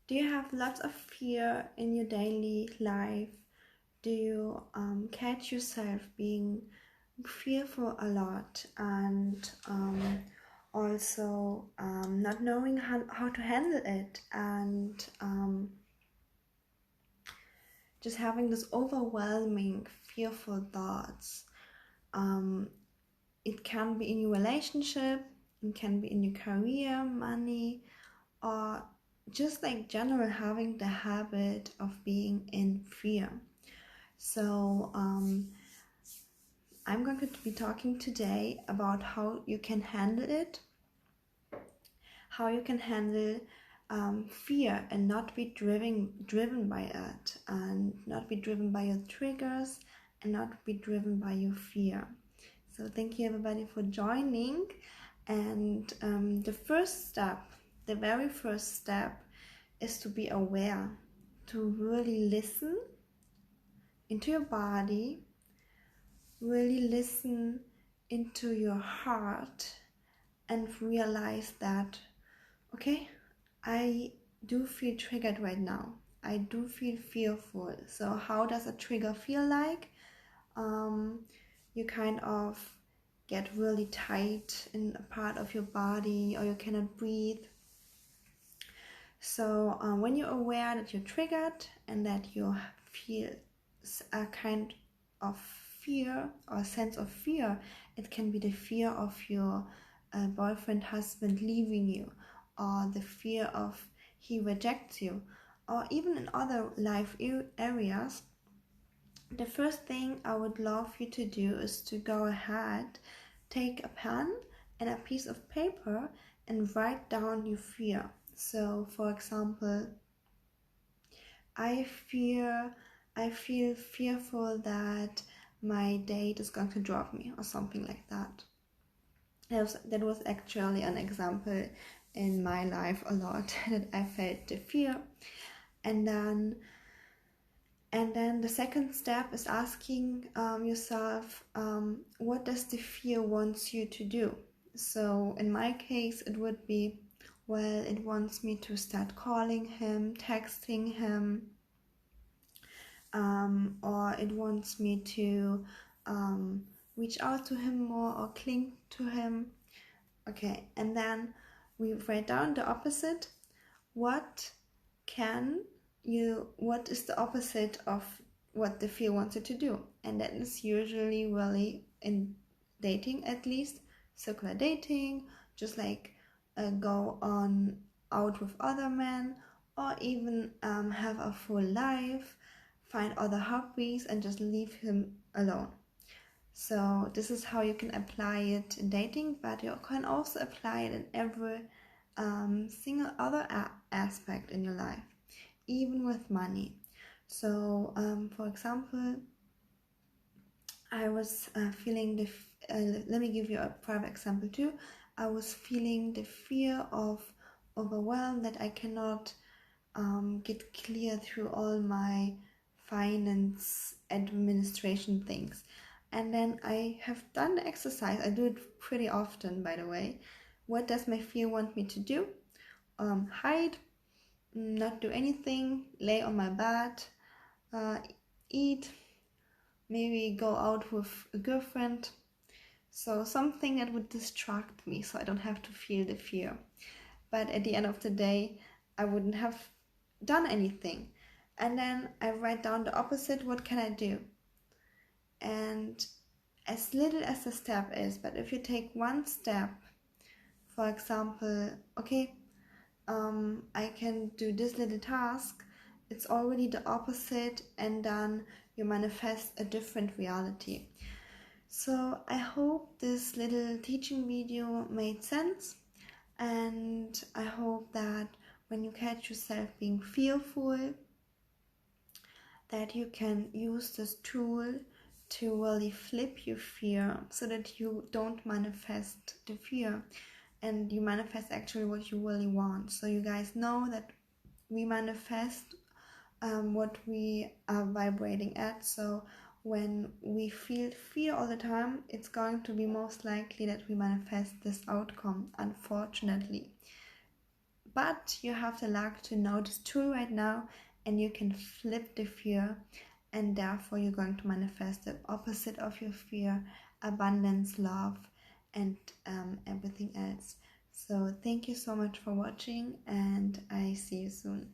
Do you have lots of fear in your daily life? Do you catch yourself being fearful a lot, and also not knowing how to handle it, and just having this overwhelming fearful thoughts? It can be in your relationship, it can be in your career, money, or just like general having the habit of being in fear. So I'm going to be talking today about how you can handle it, how you can handle fear and not be driven by it, and not be driven by your triggers, and not be driven by your fear. So thank you everybody for joining. And the very first step is to be aware, to really listen into your body, really listen into your heart, and realize that, okay, I do feel triggered right now. I do feel fearful. So how does a trigger feel like? You kind of get really tight in a part of your body, or you cannot breathe. So when you're aware that you're triggered and that you feel a kind of fear or a sense of fear, it can be the fear of your boyfriend, husband leaving you, or the fear of he rejects you, or even in other life areas. The first thing I would love you to do is to go ahead, take a pen and a piece of paper and write down your fear. So for example, I feel fearful that my date is going to drop me, or something like that. That was actually an example in my life a lot, that I felt the fear. And then the second step is asking yourself, what does the fear wants you to do? So in my case, it would be, well, it wants me to start calling him, texting him, or it wants me to reach out to him more or cling to him. Okay, and then we write down the opposite. What is the opposite of what the fear wants you to do? And that is usually really, in dating at least, circular dating, just like go on out with other men, or even have a full life, find other hobbies and just leave him alone. So this is how you can apply it in dating, but you can also apply it in every single other aspect in your life, even with money. So for example, I was feeling let me give you a private example too. I was feeling the fear of overwhelm, that I cannot get clear through all my finance administration things. And then I have done the exercise. I do it pretty often, by the way. What does my fear want me to do? Hide, not do anything, lay on my bed, eat, maybe go out with a girlfriend. So something that would distract me, so I don't have to feel the fear. But at the end of the day, I wouldn't have done anything. And then I write down the opposite. What can I do? And as little as the step is, but if you take one step, for example, okay, I can do this little task, it's already the opposite, and then you manifest a different reality. So I hope this little teaching video made sense, and I hope that when you catch yourself being fearful, that you can use this tool to really flip your fear, so that you don't manifest the fear and you manifest actually what you really want. So you guys know that we manifest what we are vibrating at. So when we feel fear all the time, it's going to be most likely that we manifest this outcome, unfortunately. but you have the luck to know this tool right now, and you can flip the fear, and therefore you're going to manifest the opposite of your fear: abundance, love, and everything else. So thank you so much for watching, and I see you soon.